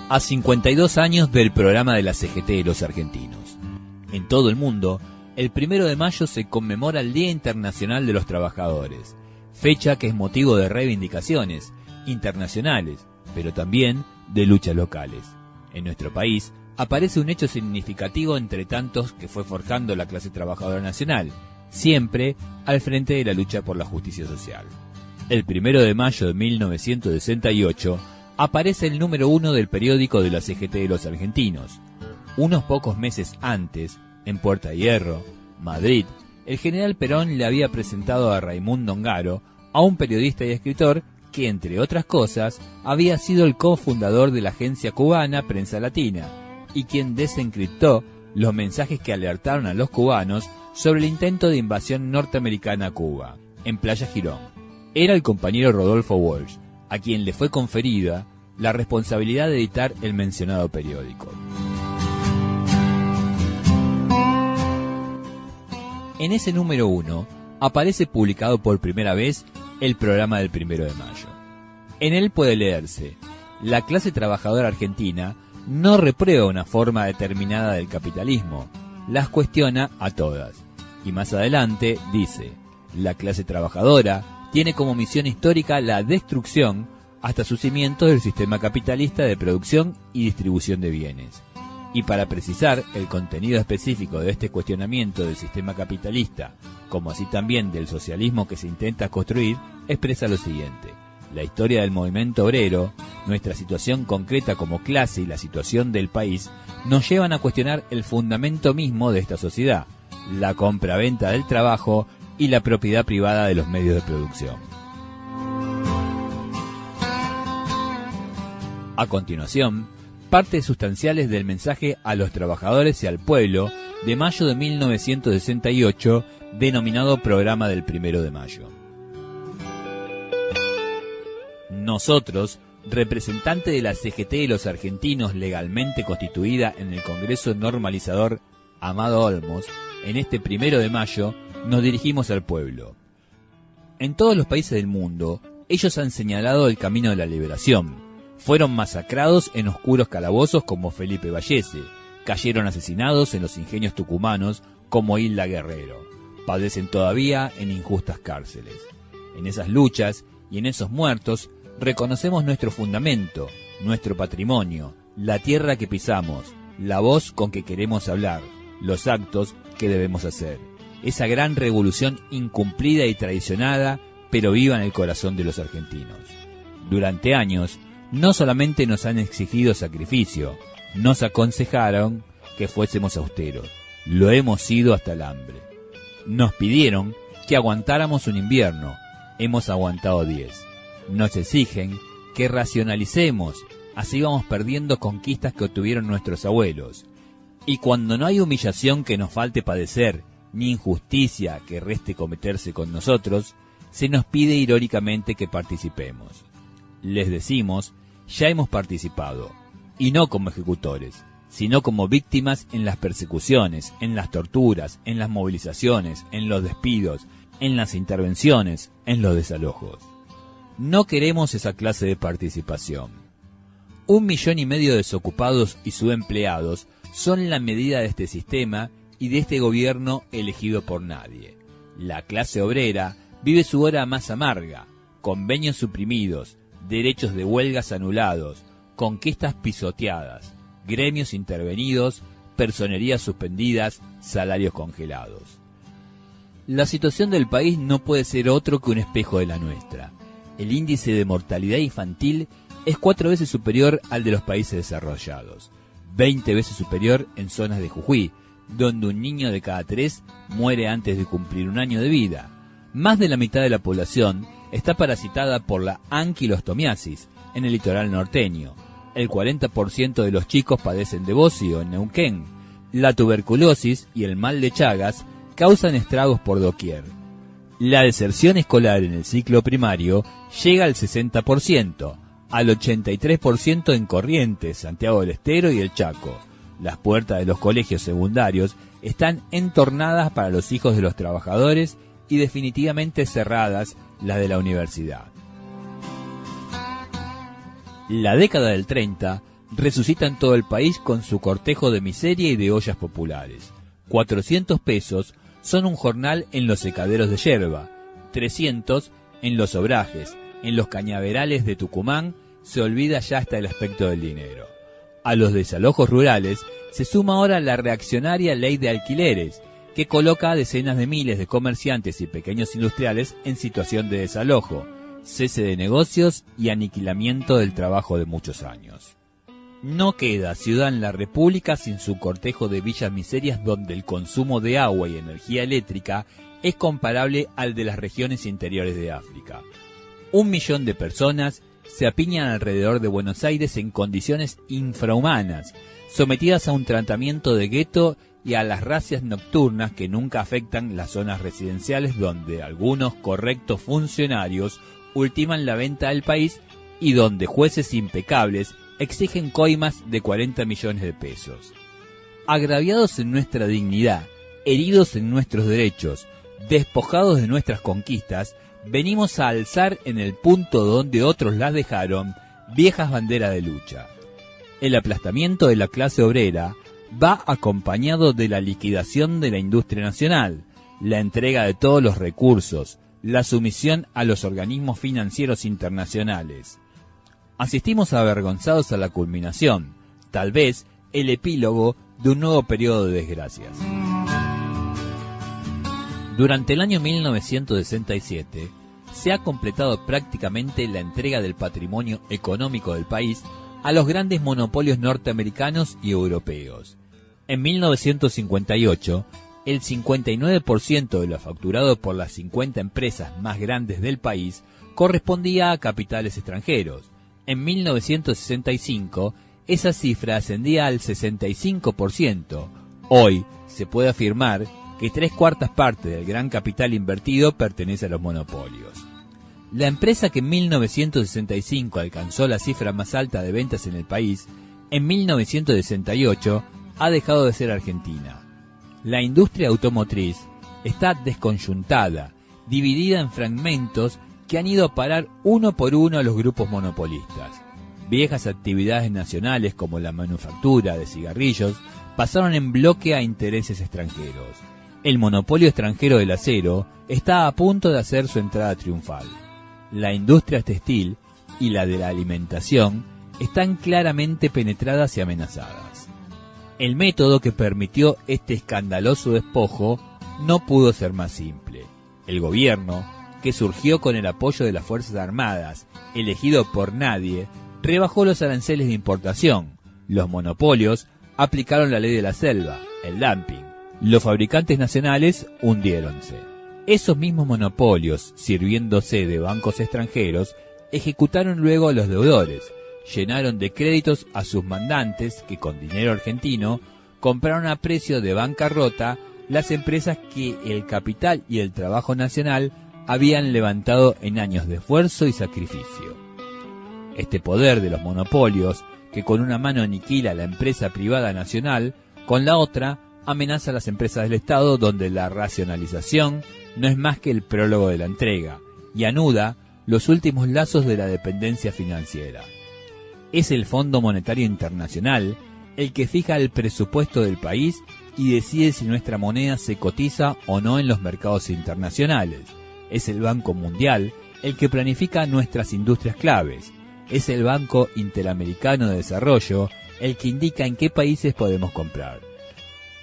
a 52 años del programa de la CGT de los argentinos. En todo el mundo, el 1 de mayo se conmemora el Día Internacional de los Trabajadores, fecha que es motivo de reivindicaciones internacionales, pero también de luchas locales. En nuestro país aparece un hecho significativo entre tantos que fue forjando la clase trabajadora nacional, siempre al frente de la lucha por la justicia social. El 1 de mayo de 1968 aparece el número 1 del periódico de la CGT de los argentinos. Unos pocos meses antes, en Puerta de Hierro, Madrid, el general Perón le había presentado a Raimundo Ongaro, a un periodista y escritor que, entre otras cosas, había sido el cofundador de la agencia cubana Prensa Latina y quien desencriptó los mensajes que alertaron a los cubanos sobre el intento de invasión norteamericana a Cuba, en Playa Girón. Era el compañero Rodolfo Walsh, a quien le fue conferida la responsabilidad de editar el mencionado periódico. En ese número 1 aparece publicado por primera vez el programa del 1 de mayo. En él puede leerse: la clase trabajadora argentina no reprueba una forma determinada del capitalismo, las cuestiona a todas. Y más adelante dice: la clase trabajadora tiene como misión histórica la destrucción hasta su cimiento del sistema capitalista de producción y distribución de bienes. Y para precisar el contenido específico de este cuestionamiento del sistema capitalista, como así también del socialismo que se intenta construir, expresa lo siguiente: la historia del movimiento obrero, nuestra situación concreta como clase y la situación del país nos llevan a cuestionar el fundamento mismo de esta sociedad, la compraventa del trabajo y la propiedad privada de los medios de producción. A continuación, partes sustanciales del mensaje a los trabajadores y al pueblo de mayo de 1968, denominado Programa del 1 de mayo. Nosotros, representante de la CGT de los argentinos legalmente constituida en el Congreso Normalizador Amado Olmos, en este 1 de mayo nos dirigimos al pueblo. En todos los países del mundo, ellos han señalado el camino de la liberación. Fueron masacrados en oscuros calabozos como Felipe Vallese, cayeron asesinados en los ingenios tucumanos como Hilda Guerrero, padecen todavía en injustas cárceles. En esas luchas y en esos muertos reconocemos nuestro fundamento, nuestro patrimonio, la tierra que pisamos, la voz con que queremos hablar, los actos que debemos hacer. Esa gran revolución incumplida y traicionada, pero viva en el corazón de los argentinos. Durante años, no solamente nos han exigido sacrificio, nos aconsejaron que fuésemos austeros. Lo hemos sido hasta el hambre. Nos pidieron que aguantáramos un invierno. Hemos aguantado 10. Nos exigen que racionalicemos. Así vamos perdiendo conquistas que obtuvieron nuestros abuelos. Y cuando no hay humillación que nos falte padecer, ni injusticia que reste cometerse con nosotros, se nos pide irónicamente que participemos. Les decimos: ya hemos participado, y no como ejecutores, sino como víctimas en las persecuciones, en las torturas, en las movilizaciones, en los despidos, en las intervenciones, en los desalojos. No queremos esa clase de participación. 1,5 millones de desocupados y subempleados son la medida de este sistema y de este gobierno elegido por nadie. La clase obrera vive su hora más amarga: convenios suprimidos, derechos de huelgas anulados, conquistas pisoteadas, gremios intervenidos, personerías suspendidas, salarios congelados. La situación del país no puede ser otro que un espejo de la nuestra. El índice de mortalidad infantil es 4 veces superior al de los países desarrollados, 20 veces superior en zonas de Jujuy, donde un niño de cada 3 muere antes de cumplir 1 año de vida. Más de la mitad de la población está parasitada por la anquilostomiasis en el litoral norteño. El 40% de los chicos padecen de bocio en Neuquén. La tuberculosis y el mal de Chagas causan estragos por doquier. La deserción escolar en el ciclo primario llega al 60%, al 83% en Corrientes, Santiago del Estero y el Chaco. Las puertas de los colegios secundarios están entornadas para los hijos de los trabajadores y definitivamente cerradas las de la universidad. La década del 30 resucita en todo el país con su cortejo de miseria y de ollas populares. 400 pesos son un jornal en los secaderos de yerba, 300 en los obrajes, en los cañaverales de Tucumán se olvida ya hasta el aspecto del dinero. A los desalojos rurales se suma ahora la reaccionaria ley de alquileres, que coloca a decenas de miles de comerciantes y pequeños industriales en situación de desalojo, cese de negocios y aniquilamiento del trabajo de muchos años. No queda ciudad en la República sin su cortejo de villas miserias donde el consumo de agua y energía eléctrica es comparable al de las regiones interiores de África. 1 millón de personas se apiñan alrededor de Buenos Aires en condiciones infrahumanas, sometidas a un tratamiento de gueto y a las razias nocturnas que nunca afectan las zonas residenciales donde algunos correctos funcionarios ultiman la venta del país y donde jueces impecables exigen coimas de 40 millones de pesos. Agraviados en nuestra dignidad, heridos en nuestros derechos, despojados de nuestras conquistas, venimos a alzar en el punto donde otros las dejaron viejas banderas de lucha. El aplastamiento de la clase obrera va acompañado de la liquidación de la industria nacional, la entrega de todos los recursos, la sumisión a los organismos financieros internacionales. Asistimos avergonzados a la culminación, tal vez el epílogo de un nuevo periodo de desgracias. Durante el año 1967 se ha completado prácticamente la entrega del patrimonio económico del país a los grandes monopolios norteamericanos y europeos. En 1958, el 59% de lo facturado por las 50 empresas más grandes del país correspondía a capitales extranjeros. En 1965, esa cifra ascendía al 65%. Hoy se puede afirmar que 3/4 partes del gran capital invertido pertenece a los monopolios. La empresa que en 1965 alcanzó la cifra más alta de ventas en el país, en 1968 ha dejado de ser Argentina. La industria automotriz está desconjuntada, dividida en fragmentos que han ido a parar uno por uno a los grupos monopolistas. Viejas actividades nacionales como la manufactura de cigarrillos pasaron en bloque a intereses extranjeros. El monopolio extranjero del acero está a punto de hacer su entrada triunfal. La industria textil y la de la alimentación están claramente penetradas y amenazadas. El método que permitió este escandaloso despojo no pudo ser más simple. El gobierno, que surgió con el apoyo de las Fuerzas Armadas, elegido por nadie, rebajó los aranceles de importación. Los monopolios aplicaron la ley de la selva, el dumping. Los fabricantes nacionales hundiéronse. Esos mismos monopolios, sirviéndose de bancos extranjeros, ejecutaron luego a los deudores, llenaron de créditos a sus mandantes que con dinero argentino compraron a precio de bancarrota las empresas que el capital y el trabajo nacional habían levantado en años de esfuerzo y sacrificio. Este poder de los monopolios, que con una mano aniquila a la empresa privada nacional, con la otra amenaza a las empresas del Estado, donde la racionalización no es más que el prólogo de la entrega, y anuda los últimos lazos de la dependencia financiera. Es el Fondo Monetario Internacional el que fija el presupuesto del país y decide si nuestra moneda se cotiza o no en los mercados internacionales. Es el Banco Mundial el que planifica nuestras industrias claves. Es el Banco Interamericano de Desarrollo el que indica en qué países podemos comprar.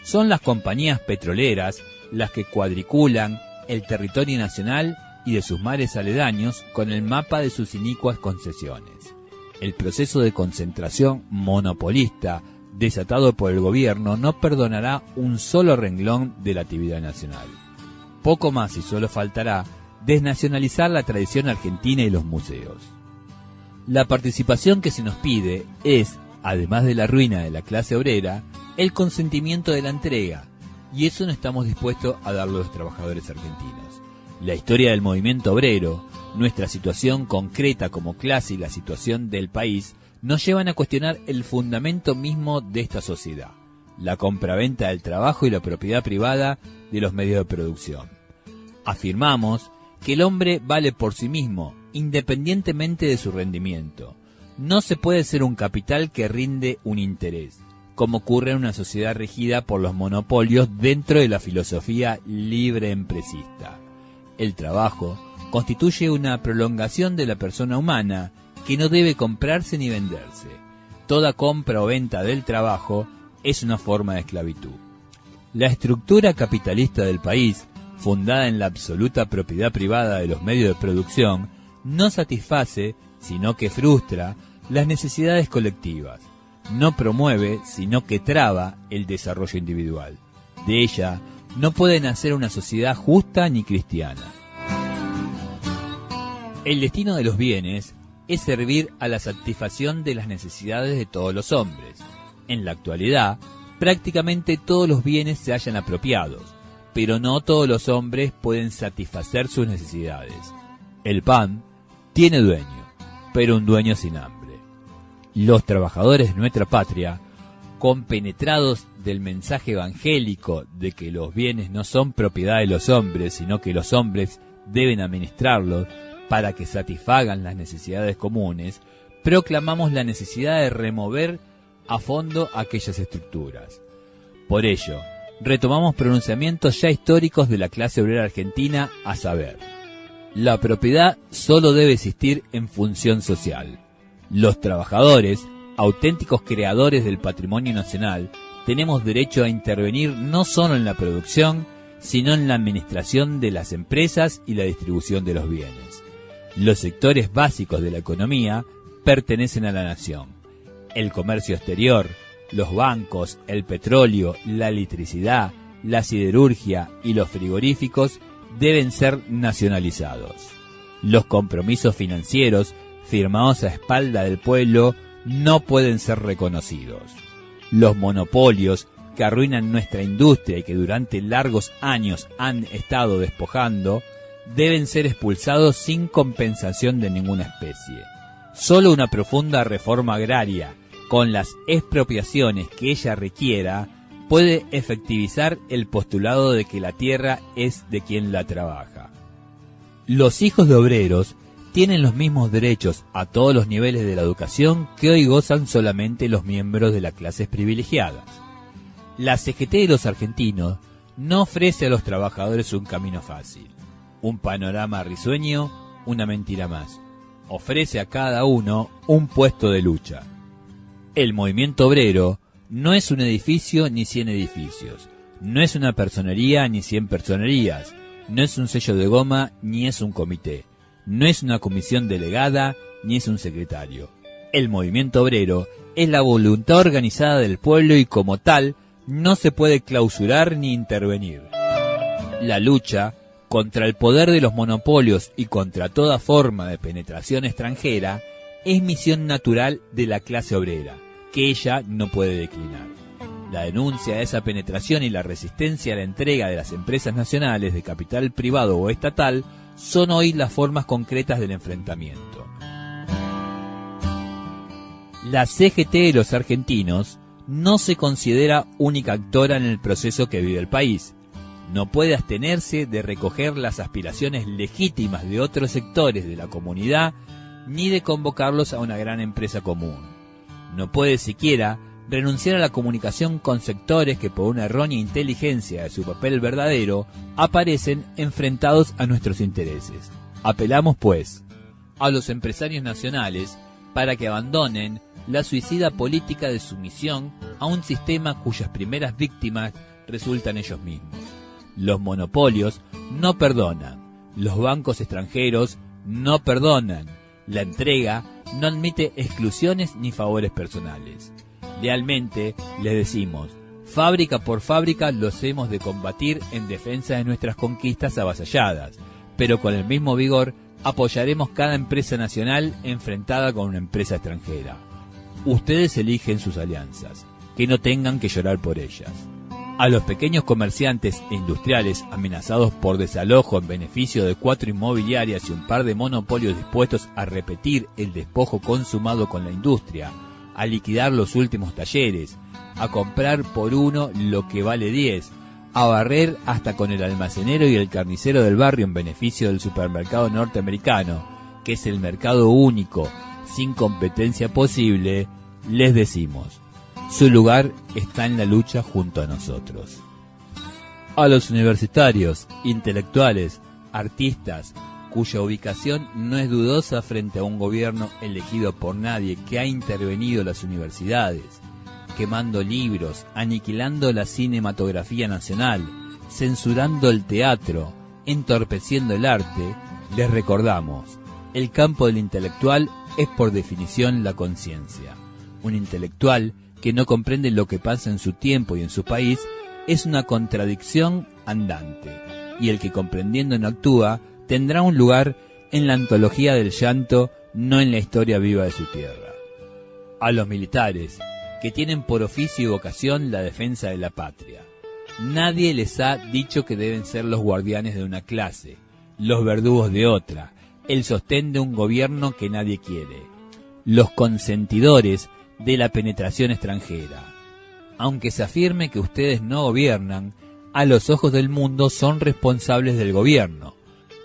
Son las compañías petroleras las que cuadriculan el territorio nacional y de sus mares aledaños con el mapa de sus inicuas concesiones. El proceso de concentración monopolista desatado por el gobierno no perdonará un solo renglón de la actividad nacional. Poco más y solo faltará desnacionalizar la tradición argentina y los museos. La participación que se nos pide es, además de la ruina de la clase obrera, el consentimiento de la entrega, y eso no estamos dispuestos a darlo a los trabajadores argentinos. La historia del movimiento obrero, nuestra situación concreta como clase y la situación del país nos llevan a cuestionar el fundamento mismo de esta sociedad, la compraventa del trabajo y la propiedad privada de los medios de producción. Afirmamos que el hombre vale por sí mismo, independientemente de su rendimiento. No se puede ser un capital que rinde un interés, como ocurre en una sociedad regida por los monopolios dentro de la filosofía libre empresista. El trabajo constituye una prolongación de la persona humana que no debe comprarse ni venderse. Toda compra o venta del trabajo es una forma de esclavitud. La estructura capitalista del país, fundada en la absoluta propiedad privada de los medios de producción, no satisface, sino que frustra, las necesidades colectivas. No promueve, sino que traba el desarrollo individual. De ella no puede nacer una sociedad justa ni cristiana. El destino de los bienes es servir a la satisfacción de las necesidades de todos los hombres. En la actualidad, prácticamente todos los bienes se hallan apropiados, pero no todos los hombres pueden satisfacer sus necesidades. El pan tiene dueño, pero un dueño sin hambre. Los trabajadores de nuestra patria, compenetrados del mensaje evangélico de que los bienes no son propiedad de los hombres, sino que los hombres deben administrarlos para que satisfagan las necesidades comunes, proclamamos la necesidad de remover a fondo aquellas estructuras. Por ello, retomamos pronunciamientos ya históricos de la clase obrera argentina, a saber: la propiedad solo debe existir en función social. Los trabajadores, auténticos creadores del patrimonio nacional, tenemos derecho a intervenir no solo en la producción, sino en la administración de las empresas y la distribución de los bienes. Los sectores básicos de la economía pertenecen a la nación. El comercio exterior, los bancos, el petróleo, la electricidad, la siderurgia y los frigoríficos deben ser nacionalizados. Los compromisos financieros firmados a espalda del pueblo no pueden ser reconocidos. Los monopolios que arruinan nuestra industria y que durante largos años han estado despojando deben ser expulsados sin compensación de ninguna especie. Solo una profunda reforma agraria, con las expropiaciones que ella requiera, puede efectivizar el postulado de que la tierra es de quien la trabaja. Los hijos de obreros tienen los mismos derechos a todos los niveles de la educación que hoy gozan solamente los miembros de las clases privilegiadas. La CGT de los argentinos no ofrece a los trabajadores un camino fácil, un panorama risueño, una mentira más. Ofrece a cada uno un puesto de lucha. El movimiento obrero no es un edificio ni 100 edificios, no es una personería ni 100 personerías, no es un sello de goma ni es un comité. No es una comisión delegada, ni es un secretario. El movimiento obrero es la voluntad organizada del pueblo y como tal no se puede clausurar ni intervenir. La lucha contra el poder de los monopolios y contra toda forma de penetración extranjera es misión natural de la clase obrera, que ella no puede declinar. La denuncia de esa penetración y la resistencia a la entrega de las empresas nacionales de capital privado o estatal son hoy las formas concretas del enfrentamiento. La CGT de los argentinos no se considera única actora en el proceso que vive el país. No puede abstenerse de recoger las aspiraciones legítimas de otros sectores de la comunidad ni de convocarlos a una gran empresa común. No puede siquiera renunciar a la comunicación con sectores que por una errónea inteligencia de su papel verdadero aparecen enfrentados a nuestros intereses. Apelamos, pues, a los empresarios nacionales para que abandonen la suicida política de sumisión a un sistema cuyas primeras víctimas resultan ellos mismos. Los monopolios no perdonan, los bancos extranjeros no perdonan, la entrega no admite exclusiones ni favores personales. Lealmente les decimos, fábrica por fábrica los hemos de combatir en defensa de nuestras conquistas avasalladas, pero con el mismo vigor apoyaremos cada empresa nacional enfrentada con una empresa extranjera. Ustedes eligen sus alianzas, que no tengan que llorar por ellas. A los pequeños comerciantes e industriales amenazados por desalojo en beneficio de 4 inmobiliarias y un par de monopolios dispuestos a repetir el despojo consumado con la industria, a liquidar los últimos talleres, a comprar por 1 lo que vale 10, a barrer hasta con el almacenero y el carnicero del barrio en beneficio del supermercado norteamericano, que es el mercado único, sin competencia posible, les decimos, su lugar está en la lucha junto a nosotros. A los universitarios, intelectuales, artistas, cuya ubicación no es dudosa frente a un gobierno elegido por nadie que ha intervenido en las universidades, quemando libros, aniquilando la cinematografía nacional, censurando el teatro, entorpeciendo el arte, les recordamos, el campo del intelectual es por definición la conciencia. Un intelectual que no comprende lo que pasa en su tiempo y en su país es una contradicción andante, y el que comprendiendo no actúa tendrá un lugar en la antología del llanto, no en la historia viva de su tierra. A los militares, que tienen por oficio y vocación la defensa de la patria, nadie les ha dicho que deben ser los guardianes de una clase, los verdugos de otra, el sostén de un gobierno que nadie quiere, los consentidores de la penetración extranjera. Aunque se afirme que ustedes no gobiernan, a los ojos del mundo son responsables del gobierno.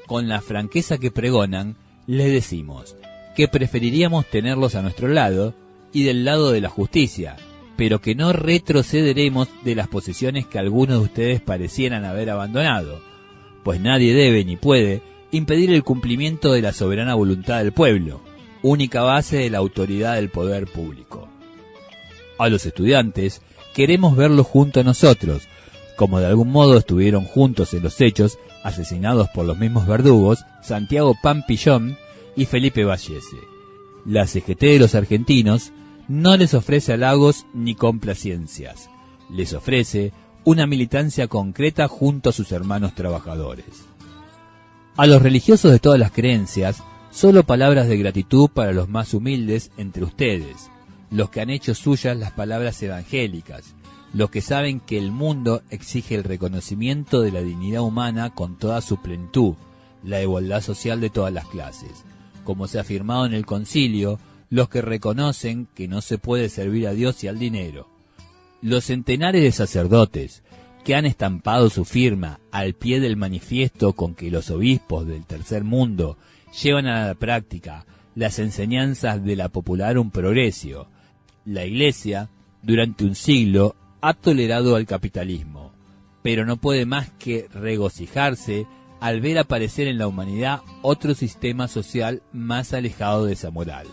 Con la franqueza que pregonan, les decimos que preferiríamos tenerlos a nuestro lado y del lado de la justicia, pero que no retrocederemos de las posiciones que algunos de ustedes parecieran haber abandonado, pues nadie debe ni puede impedir el cumplimiento de la soberana voluntad del pueblo, única base de la autoridad del poder público. A los estudiantes, queremos verlos junto a nosotros, como de algún modo estuvieron juntos en los hechos, asesinados por los mismos verdugos, Santiago Pampillón y Felipe Vallese. La CGT de los argentinos no les ofrece halagos ni complacencias, les ofrece una militancia concreta junto a sus hermanos trabajadores. A los religiosos de todas las creencias, solo palabras de gratitud para los más humildes entre ustedes, los que han hecho suyas las palabras evangélicas, los que saben que el mundo exige el reconocimiento de la dignidad humana con toda su plenitud, la igualdad social de todas las clases, como se ha afirmado en el concilio, los que reconocen que no se puede servir a Dios y al dinero, los centenares de sacerdotes que han estampado su firma al pie del manifiesto con que los obispos del tercer mundo llevan a la práctica las enseñanzas de la Popularum Progressio. La Iglesia, durante un siglo, ha tolerado al capitalismo, pero no puede más que regocijarse al ver aparecer en la humanidad otro sistema social más alejado de esa moral.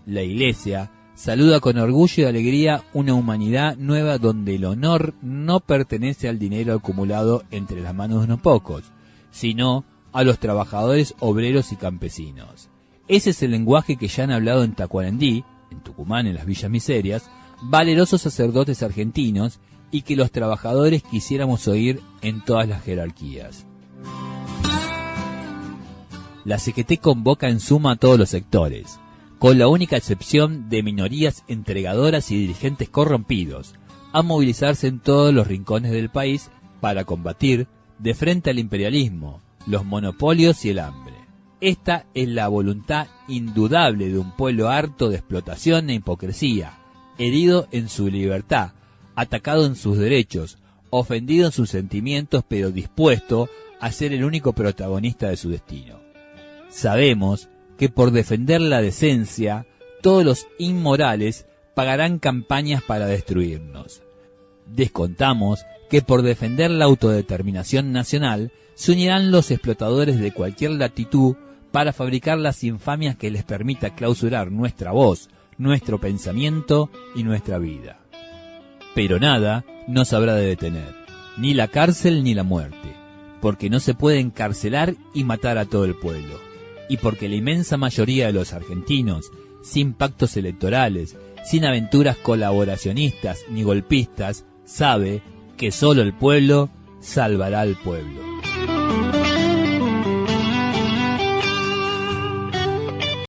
La Iglesia saluda con orgullo y alegría una humanidad nueva donde el honor no pertenece al dinero acumulado entre las manos de unos pocos, sino a los trabajadores obreros y campesinos. Ese es el lenguaje que ya han hablado en Tacuarembó, en Tucumán, en las Villas Miserias, valerosos sacerdotes argentinos y que los trabajadores quisiéramos oír en todas las jerarquías. La CGT convoca en suma a todos los sectores, con la única excepción de minorías entregadoras y dirigentes corrompidos, a movilizarse en todos los rincones del país para combatir de frente al imperialismo, los monopolios y el hambre. Esta es la voluntad indudable de un pueblo harto de explotación e hipocresía, herido en su libertad, atacado en sus derechos, ofendido en sus sentimientos, pero dispuesto a ser el único protagonista de su destino. Sabemos que por defender la decencia, todos los inmorales pagarán campañas para destruirnos. Descontamos que por defender la autodeterminación nacional, se unirán los explotadores de cualquier latitud para fabricar las infamias que les permita clausurar nuestra voz, nuestro pensamiento y nuestra vida. Pero nada nos habrá de detener, ni la cárcel ni la muerte, porque no se puede encarcelar y matar a todo el pueblo, y porque la inmensa mayoría de los argentinos, sin pactos electorales, sin aventuras colaboracionistas ni golpistas, sabe que solo el pueblo salvará al pueblo.